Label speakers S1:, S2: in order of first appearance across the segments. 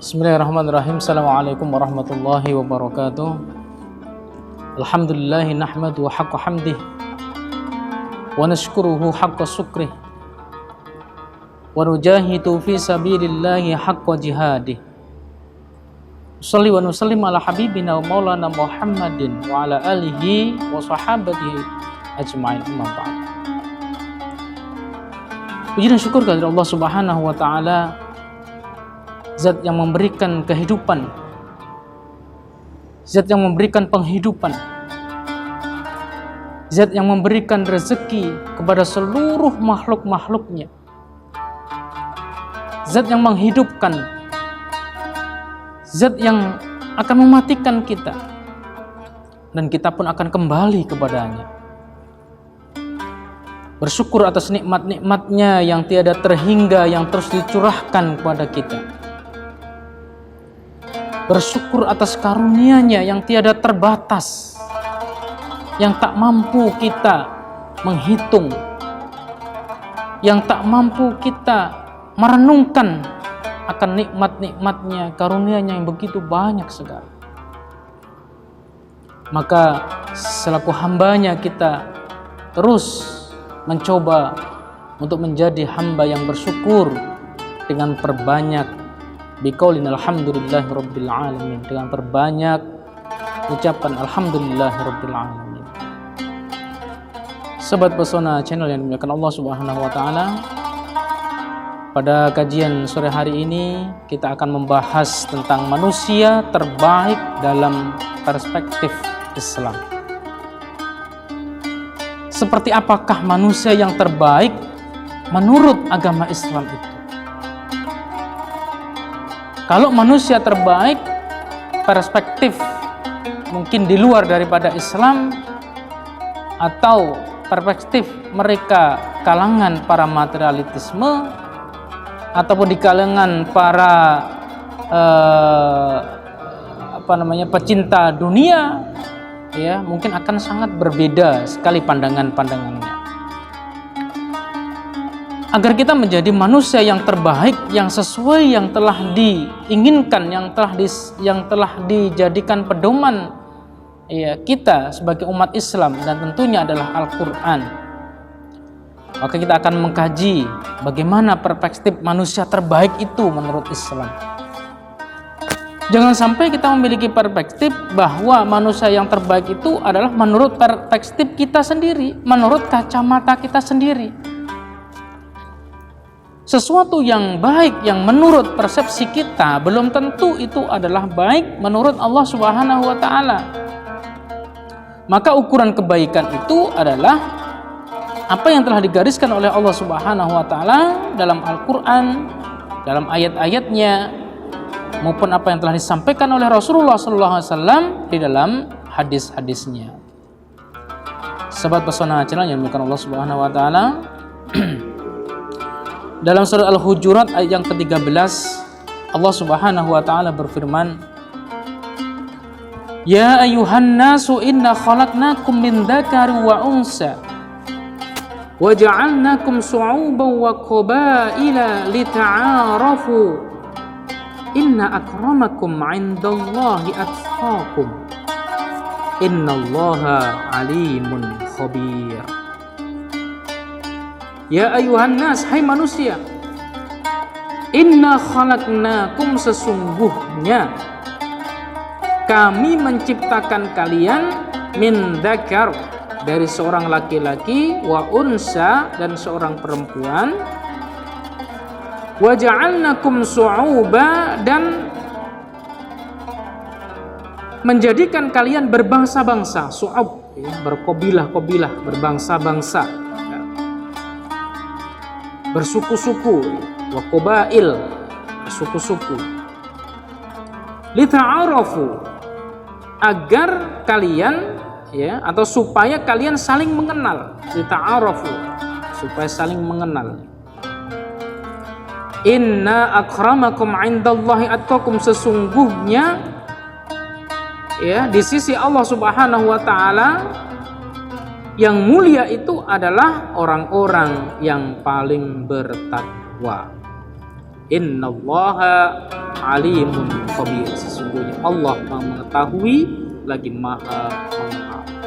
S1: Bismillahirrahmanirrahim. Assalamualaikum warahmatullahi wabarakatuh. Alhamdulillahi nahmadu wa haqqa hamdih wa nashkuruhu haqqa syukrih wa nujahidu fi sabilillahi haqqa jihadih. Shalli wa nusallim ala habibina wa maulana Muhammadin wa ala alihi wa sahabatihi ajma'in, amma ba'd. Puji dan syukur kepada Allah Subhanahu wa taala, Zat yang memberikan kehidupan, Zat yang memberikan penghidupan, Zat yang memberikan rezeki kepada seluruh makhluk-makhluknya, Zat yang menghidupkan, Zat yang akan mematikan kita, dan kita pun akan kembali kepadanya. Bersyukur atas nikmat-nikmatnya yang tiada terhingga, yang terus dicurahkan kepada kita. Bersyukur atas karunia-Nya yang tiada terbatas, yang tak mampu kita menghitung, yang tak mampu kita merenungkan akan nikmat-nikmat-Nya, karunia-Nya yang begitu banyak sekali. Maka selaku hamba-Nya kita terus mencoba untuk menjadi hamba yang bersyukur dengan perbanyak biqaulin alhamdulillahirabbil alamin, dengan perbanyak ucapan alhamdulillahirabbil alamin. Sahabat Pesona Channel yang dimuliakan Allah Subhanahu wa taala, pada kajian sore hari ini kita akan membahas tentang manusia terbaik dalam perspektif Islam. Seperti apakah manusia yang terbaik menurut agama Islam itu? Kalau manusia terbaik perspektif mungkin di luar daripada Islam, atau perspektif mereka kalangan para materialisme, ataupun di kalangan para pecinta dunia, ya, mungkin akan sangat berbeda sekali pandangan-pandangannya. Agar kita menjadi manusia yang terbaik, yang sesuai yang telah diinginkan, yang telah dijadikan pedoman, ya, kita sebagai umat Islam, dan tentunya adalah Al-Quran. Maka kita akan mengkaji bagaimana perspektif manusia terbaik itu menurut Islam. Jangan sampai kita memiliki perspektif bahwa manusia yang terbaik itu adalah menurut perspektif kita sendiri, menurut kacamata kita sendiri. Sesuatu yang baik yang menurut persepsi kita belum tentu itu adalah baik menurut Allah Subhanahu wa taala. Maka ukuran kebaikan itu adalah apa yang telah digariskan oleh Allah Subhanahu wa taala dalam Al-Qur'an, dalam ayat-ayatnya, maupun apa yang telah disampaikan oleh Rasulullah SAW di dalam hadis-hadisnya. Sahabat Pesona Channel yang dimuliakan Allah Subhanahu wa taala, dalam surah Al-Hujurat ayat yang ke-13, Allah Subhanahu wa taala berfirman, Ya ayuhan nasu inna khalaqnakum min dzakari wa unsa wa ja'alnakum syu'uban wa qabaila lita'arafu inna akramakum 'indallahi atqakum innallaha alimun khabir. Ya ayuhan nas, hai manusia, inna khalaqnakum, sesungguhnya kami menciptakan kalian, min dzakar, dari seorang laki-laki, wa unsa, dan seorang perempuan, wa ja'alnakum syu'uba, dan menjadikan kalian berbangsa-bangsa, syu'ub, ya, berkobilah-kobilah, berbangsa-bangsa, bersuku-suku, wa qabail, suku-suku, lita'arafu, agar kalian, ya, atau supaya kalian saling mengenal, lita'arafu, supaya saling mengenal. Inna akramakum 'indallahi atqakum, sesungguhnya, ya, di sisi Allah Subhanahu wa taala yang mulia itu adalah orang-orang yang paling bertakwa. Innallaha alimun khabir. Sesungguhnya Allah Maha mengetahui lagi Maha mengetahui.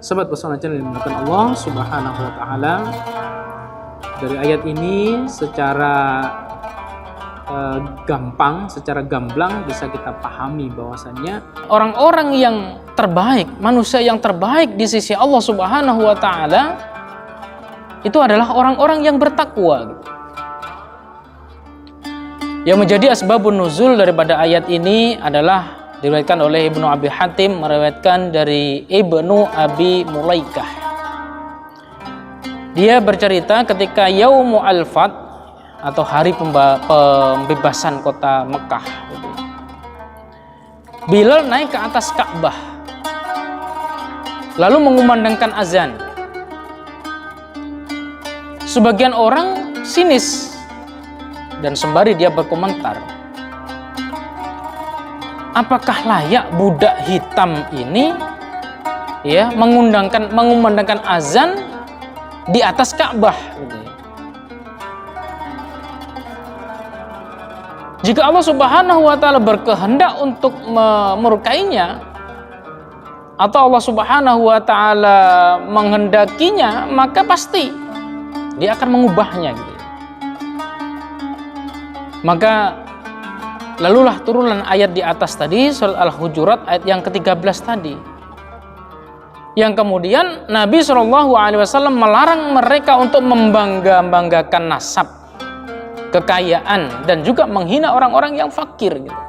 S1: Sahabat pesona channel yang dimuliakan Allah Subhanahu wa taala, dari ayat ini secara gampang, secara gamblang bisa kita pahami bahwasannya orang-orang yang terbaik, manusia yang terbaik di sisi Allah Subhanahu wa taala itu adalah orang-orang yang bertakwa. Yang menjadi asbabun nuzul daripada ayat ini adalah diriwayatkan oleh Ibnu Abi Hatim, meriwayatkan dari Ibnu Abi Mulaikah. Dia bercerita ketika Yaumu Al-Fath atau hari pembebasan kota Mekah, Bilal naik ke atas Ka'bah lalu mengumandangkan azan. Sebagian orang sinis dan sembari dia berkomentar, apakah layak budak hitam ini ya mengumandangkan azan di atas Ka'bah gitu ya. Jika Allah Subhanahu wa taala berkehendak untuk memurkainya atau Allah Subhanahu wa taala menghendakinya, maka pasti dia akan mengubahnya gitu. Maka lalulah turunlah ayat di atas tadi, surat Al-Hujurat ayat yang ke-13 tadi, yang kemudian Nabi SAW melarang mereka untuk membanggakan nasab, kekayaan, dan juga menghina orang-orang yang fakir gitu.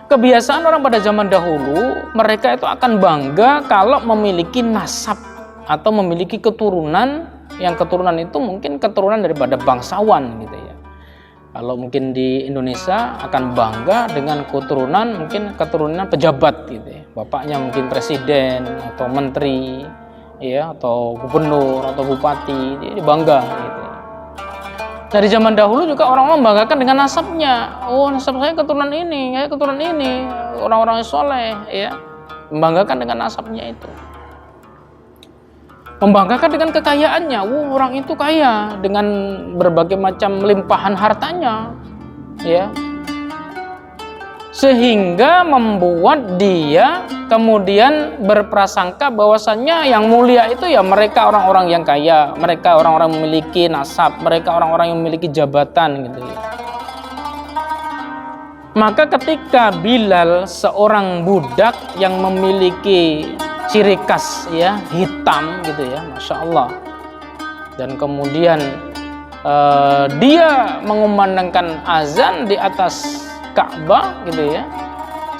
S1: Kebiasaan orang pada zaman dahulu, mereka itu akan bangga kalau memiliki nasab atau memiliki keturunan, yang keturunan itu mungkin keturunan daripada bangsawan gitu ya. Kalau mungkin di Indonesia akan bangga dengan keturunan pejabat gitu ya. Bapaknya mungkin presiden atau menteri ya, atau gubernur atau bupati, jadi bangga gitu ya. Dari zaman dahulu juga orang-orang membanggakan dengan nasabnya. Oh, nasab saya keturunan ini, saya keturunan ini, orang-orang soleh ya. Membanggakan dengan nasabnya itu. Membanggakan dengan kekayaannya. Orang itu kaya dengan berbagai macam limpahan hartanya ya, sehingga membuat dia kemudian berprasangka bahwasannya yang mulia itu ya mereka orang-orang yang kaya, mereka orang-orang yang memiliki nasab, mereka orang-orang yang memiliki jabatan gitu ya. Maka ketika Bilal, seorang budak yang memiliki ciri khas ya, hitam gitu ya, Masya Allah, dan kemudian dia mengumandangkan azan di atas Ka'bah gitu ya,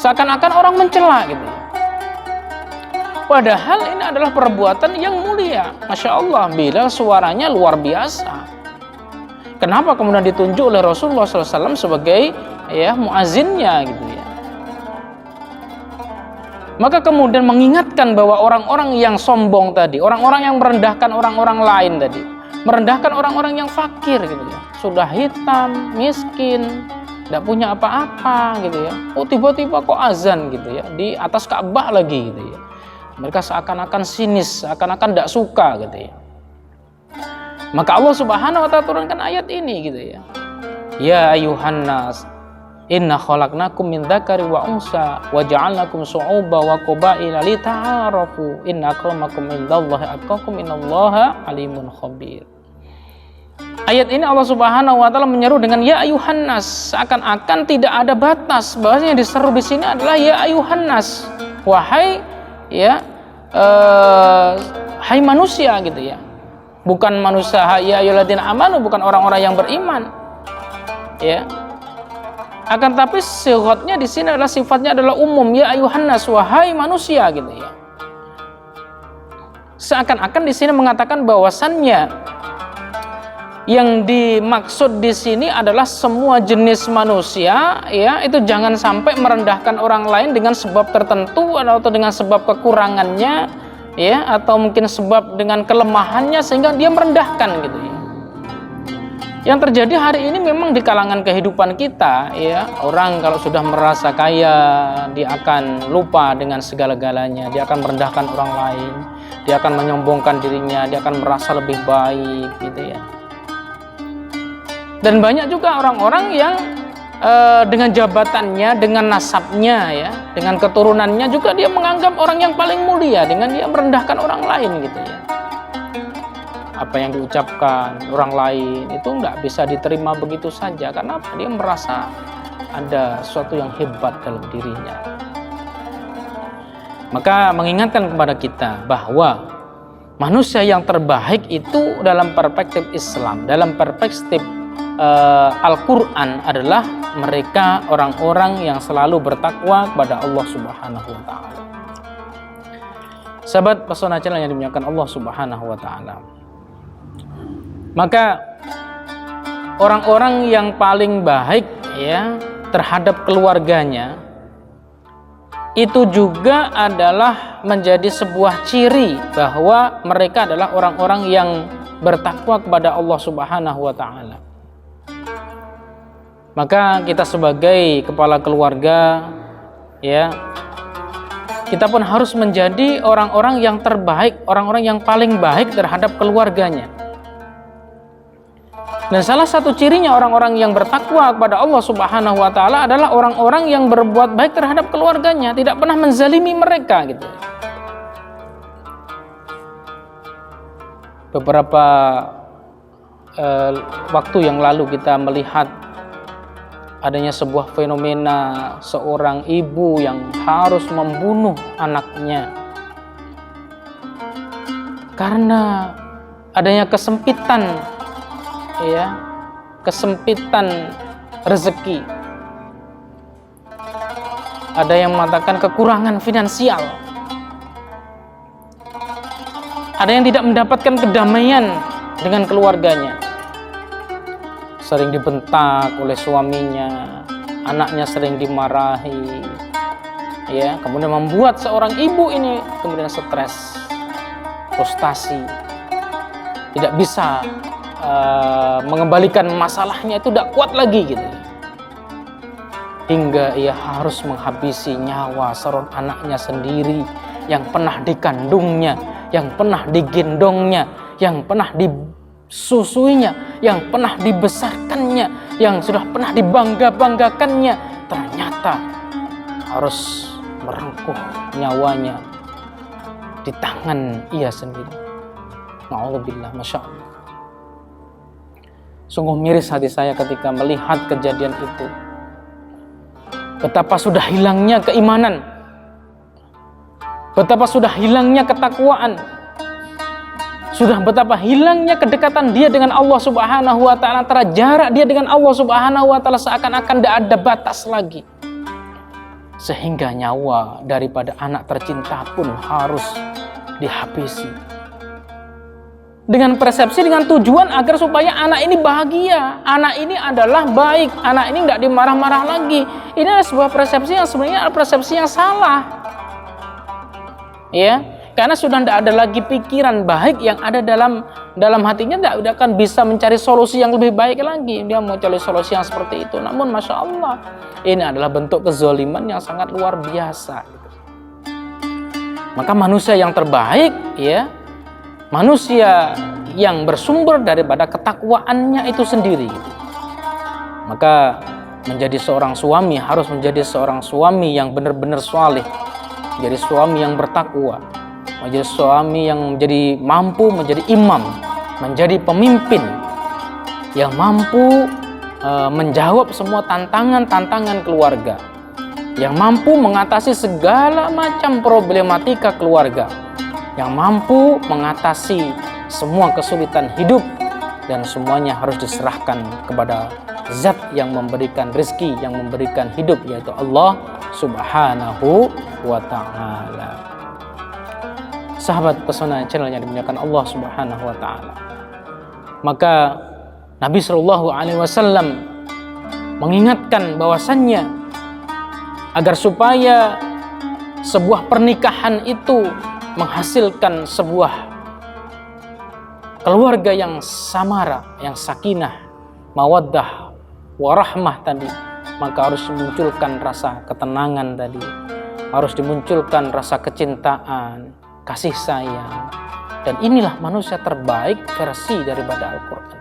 S1: seakan-akan orang mencela gitu ya. Padahal ini adalah perbuatan yang mulia. Masya Allah, Bilal suaranya luar biasa. Kenapa kemudian ditunjuk oleh Rasulullah SAW sebagai ya muazzinnya gitu ya. Maka kemudian mengingatkan bahwa orang-orang yang sombong tadi, orang-orang yang merendahkan orang-orang lain tadi, merendahkan orang-orang yang fakir gitu ya, sudah hitam, miskin, tidak punya apa-apa gitu ya. Oh, tiba-tiba kok azan gitu ya di atas Ka'bah lagi gitu ya. Mereka seakan-akan sinis, seakan-akan tidak suka gitu ya. Maka Allah Subhanahu wa taala turunkan ayat ini gitu ya. Ya ayuhan nas, inna khalaqnakum min dzakari wa unsa wa ja'alnakum syu'uban wa qabaila lita'arafu inna akramakum indallahi atqakum innallaha alimun khabir. Ayat ini Allah Subhanahu wa taala menyeru dengan ya ayuhan nas, seakan-akan tidak ada batas. Bahasanya yang diseru di sini adalah ya ayuhan nas, wahai ya hai manusia gitu ya. Bukan manusia ya ayyuhalladzina amanu, bukan orang-orang yang beriman. Ya. Akan tapi sifatnya di sini adalah umum, ya ayuhan nas, wahai manusia gitu ya. Seakan-akan di sini mengatakan bahwasannya yang dimaksud di sini adalah semua jenis manusia ya, itu jangan sampai merendahkan orang lain dengan sebab tertentu atau dengan sebab kekurangannya ya, atau mungkin sebab dengan kelemahannya sehingga dia merendahkan gitu ya. Yang terjadi hari ini memang di kalangan kehidupan kita ya, orang kalau sudah merasa kaya dia akan lupa dengan segala-galanya, dia akan merendahkan orang lain, dia akan menyombongkan dirinya, dia akan merasa lebih baik gitu ya. Dan banyak juga orang-orang yang dengan jabatannya, dengan nasabnya, ya, dengan keturunannya juga dia menganggap orang yang paling mulia dengan dia merendahkan orang lain gitu ya. Apa yang diucapkan orang lain itu nggak bisa diterima begitu saja, karena dia merasa ada sesuatu yang hebat dalam dirinya. Maka mengingatkan kepada kita bahwa manusia yang terbaik itu dalam perspektif Islam, dalam perspektif Al-Quran adalah mereka orang-orang yang selalu bertakwa kepada Allah Subhanahu wa Ta'ala. Sahabat Pesona Channel yang dimuliakan Allah Subhanahu wa Ta'ala, maka orang-orang yang paling baik ya terhadap keluarganya itu juga adalah menjadi sebuah ciri bahwa mereka adalah orang-orang yang bertakwa kepada Allah Subhanahu wa Ta'ala. Maka kita sebagai kepala keluarga ya, kita pun harus menjadi orang-orang yang terbaik, orang-orang yang paling baik terhadap keluarganya. Dan salah satu cirinya orang-orang yang bertakwa kepada Allah Subhanahu wa Ta'ala adalah orang-orang yang berbuat baik terhadap keluarganya, tidak pernah menzalimi mereka gitu. Beberapa waktu yang lalu kita melihat adanya sebuah fenomena seorang ibu yang harus membunuh anaknya karena adanya kesempitan ya, kesempitan rezeki. Ada yang mengatakan kekurangan finansial. Ada yang tidak mendapatkan kedamaian dengan keluarganya. Sering dibentak oleh suaminya, anaknya sering dimarahi, ya, kemudian membuat seorang ibu ini kemudian stres, frustasi, tidak bisa mengembalikan masalahnya, itu tidak kuat lagi gitu, hingga ia harus menghabisi nyawa seorang anaknya sendiri yang pernah dikandungnya, yang pernah digendongnya, yang pernah disusuinya, yang pernah dibesarkannya, yang sudah pernah dibangga-banggakannya, ternyata harus merengkuh nyawanya di tangan ia sendiri. Na'udzubillah, Masya Allah. Sungguh miris hati saya ketika melihat kejadian itu. Betapa sudah hilangnya keimanan, betapa sudah hilangnya ketakwaan, sudah betapa hilangnya kedekatan dia dengan Allah Subhanahu wa Ta'ala. Antara jarak dia dengan Allah Subhanahu wa Ta'ala seakan-akan tidak ada batas lagi, sehingga nyawa daripada anak tercinta pun harus dihabisi dengan persepsi, dengan tujuan agar supaya anak ini bahagia, anak ini adalah baik, anak ini tidak dimarah-marah lagi. Ini adalah sebuah persepsi yang sebenarnya adalah persepsi yang salah, ya, karena sudah tidak ada lagi pikiran baik yang ada dalam hatinya, tidak akan bisa mencari solusi yang lebih baik lagi. Dia mau cari solusi yang seperti itu. Namun Masya Allah, ini adalah bentuk kezaliman yang sangat luar biasa. Maka manusia yang terbaik, ya, manusia yang bersumber daripada ketakwaannya itu sendiri. Maka menjadi seorang suami harus menjadi seorang suami yang benar-benar saleh, menjadi suami yang bertakwa, menjadi suami yang menjadi mampu menjadi imam, menjadi pemimpin yang mampu menjawab semua tantangan-tantangan keluarga, yang mampu mengatasi segala macam problematika keluarga, yang mampu mengatasi semua kesulitan hidup, dan semuanya harus diserahkan kepada Zat yang memberikan rezeki, yang memberikan hidup, yaitu Allah Subhanahu wa Ta'ala. Sahabat Pesona Channel yang dimuliakan Allah Subhanahu wa Ta'ala, maka Nabi Shallallahu Alaihi Wasallam mengingatkan bahwasannya agar supaya sebuah pernikahan itu menghasilkan sebuah keluarga yang samara, yang sakinah, mawaddah, warahmah tadi, maka harus dimunculkan rasa ketenangan tadi, harus dimunculkan rasa kecintaan, kasih sayang. Dan inilah manusia terbaik versi daripada Al-Quran.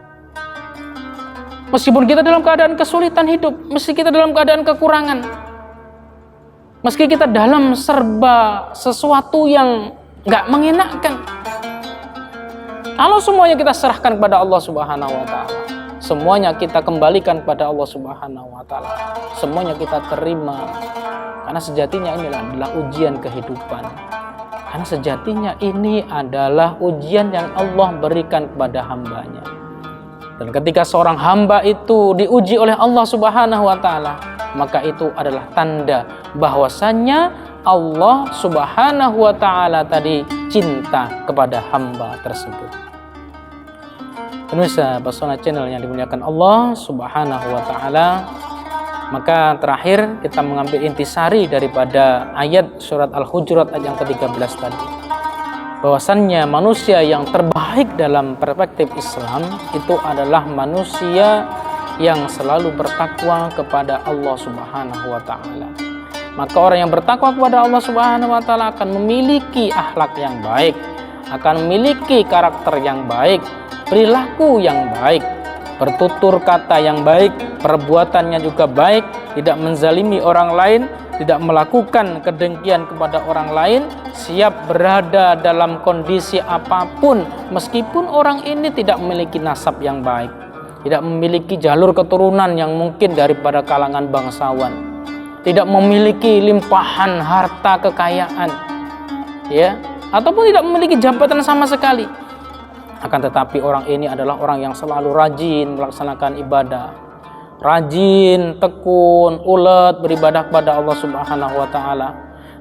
S1: Meskipun kita dalam keadaan kesulitan hidup, meski kita dalam keadaan kekurangan, meski kita dalam serba sesuatu yang gak mengenakkan, kalau semuanya kita serahkan kepada Allah Subhanahu wa Ta'ala, semuanya kita kembalikan kepada Allah Subhanahu wa Ta'ala, semuanya kita terima, karena sejatinya inilah adalah ujian kehidupan. Karena sejatinya ini adalah ujian yang Allah berikan kepada hambanya. Dan ketika seorang hamba itu diuji oleh Allah Subhanahu wa Ta'ala, maka itu adalah tanda bahwasannya Allah Subhanahu wa Ta'ala tadi cinta kepada hamba tersebut. Pemirsa Pesona Channel yang dimuliakan Allah Subhanahu wa Ta'ala, maka terakhir kita mengambil intisari daripada ayat surat Al-Hujurat ayat yang ke-13 tadi. Bahwasannya manusia yang terbaik dalam perspektif Islam itu adalah manusia yang selalu bertakwa kepada Allah Subhanahu wa Ta'ala. Maka orang yang bertakwa kepada Allah Subhanahu wa Ta'ala akan memiliki akhlak yang baik, akan memiliki karakter yang baik, perilaku yang baik, bertutur kata yang baik, perbuatannya juga baik, tidak menzalimi orang lain, tidak melakukan kedengkian kepada orang lain, siap berada dalam kondisi apapun meskipun orang ini tidak memiliki nasab yang baik, tidak memiliki jalur keturunan yang mungkin daripada kalangan bangsawan, tidak memiliki limpahan harta kekayaan, ya, ataupun tidak memiliki jabatan sama sekali. Akan tetapi orang ini adalah orang yang selalu rajin melaksanakan ibadah, rajin, tekun, ulet beribadah kepada Allah Subhanahu wa Ta'ala,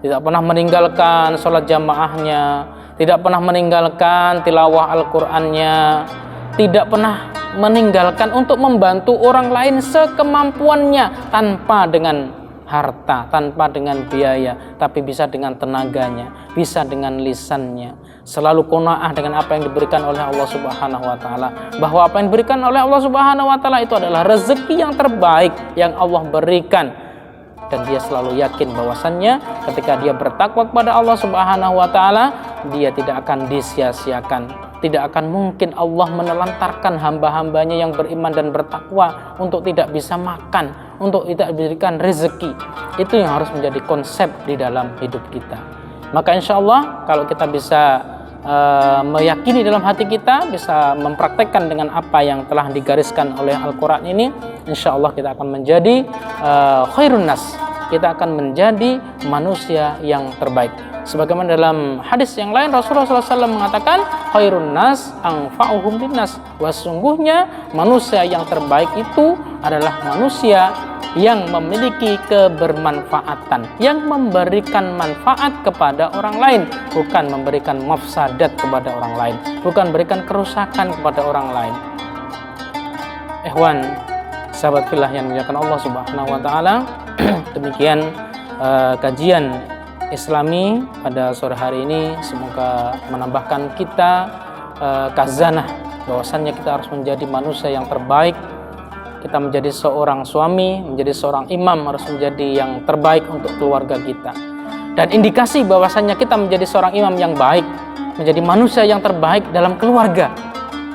S1: tidak pernah meninggalkan sholat jamaahnya, tidak pernah meninggalkan tilawah Al-Qur'annya, tidak pernah meninggalkan untuk membantu orang lain sekemampuannya, tanpa dengan harta, tanpa dengan biaya, tapi bisa dengan tenaganya, bisa dengan lisannya, selalu qanaah dengan apa yang diberikan oleh Allah Subhanahu wa Ta'ala, bahwa apa yang diberikan oleh Allah Subhanahu wa Ta'ala itu adalah rezeki yang terbaik yang Allah berikan. Dan dia selalu yakin bahwasannya ketika dia bertakwa kepada Allah Subhanahu wa Ta'ala, dia tidak akan disia-siakan. Tidak akan mungkin Allah menelantarkan hamba-hambanya yang beriman dan bertakwa untuk tidak bisa makan, untuk tidak diberikan rezeki. Itu yang harus menjadi konsep di dalam hidup kita. Maka insya Allah kalau kita bisa meyakini dalam hati kita, bisa mempraktekkan dengan apa yang telah digariskan oleh Al-Quran ini, insya Allah kita akan menjadi khairun nas, kita akan menjadi manusia yang terbaik. Sebagaimana dalam hadis yang lain Rasulullah SAW mengatakan, khairun nas anfa'uhum linnas, sesungguhnya manusia yang terbaik itu adalah manusia yang memiliki kebermanfaatan, yang memberikan manfaat kepada orang lain, bukan memberikan mafsadat kepada orang lain, bukan memberikan kerusakan kepada orang lain. Ikhwan, sahabat fillah yang dimuliakan Allah Subhanahu wa Ta'ala, demikian kajian Islami pada sore hari ini. Semoga menambahkan kita khazanah bahwasannya kita harus menjadi manusia yang terbaik. Kita menjadi seorang suami, menjadi seorang imam, harus menjadi yang terbaik untuk keluarga kita. Dan indikasi bahwasannya kita menjadi seorang imam yang baik, menjadi manusia yang terbaik dalam keluarga,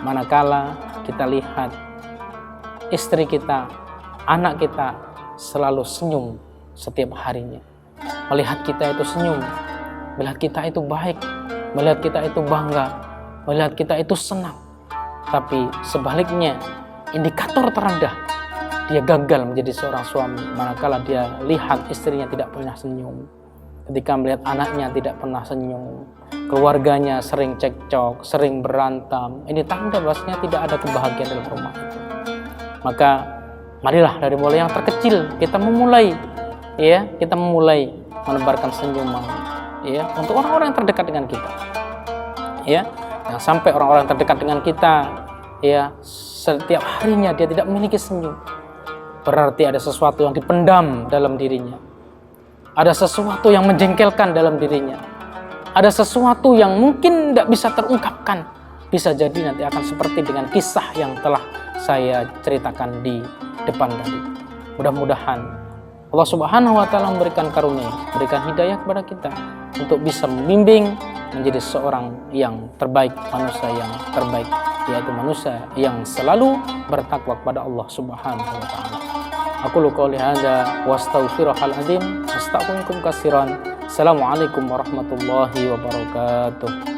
S1: manakala kita lihat istri kita, anak kita selalu senyum setiap harinya. Melihat kita itu senyum, melihat kita itu baik, melihat kita itu bangga, melihat kita itu senang. Tapi sebaliknya, indikator terendah dia gagal menjadi seorang suami manakala dia lihat istrinya tidak pernah senyum, ketika melihat anaknya tidak pernah senyum, keluarganya sering cekcok, sering berantem. Ini tanda bahwasanya tidak ada kebahagiaan dalam rumah itu. Maka marilah dari mulai yang terkecil kita memulai, ya, kita memulai menebarkan senyuman, ya, untuk orang-orang yang terdekat dengan kita, ya, yang sampai orang-orang yang terdekat dengan kita, ya, setiap harinya dia tidak memiliki senyum, berarti ada sesuatu yang dipendam dalam dirinya, ada sesuatu yang menjengkelkan dalam dirinya, ada sesuatu yang mungkin tidak bisa terungkapkan. Bisa jadi nanti akan seperti dengan kisah yang telah saya ceritakan di depan tadi. Mudah-mudahan Allah Subhanahu wa Ta'ala memberikan karunia, memberikan hidayah kepada kita untuk bisa membimbing menjadi seorang yang terbaik, manusia yang terbaik. yaitu manusia yang selalu bertakwa kepada Allah Subhanahu wa taala. Aku qouli hadza wa astaghfirullahal azim, astaghfirukum katsiran. Assalamualaikum warahmatullahi wabarakatuh.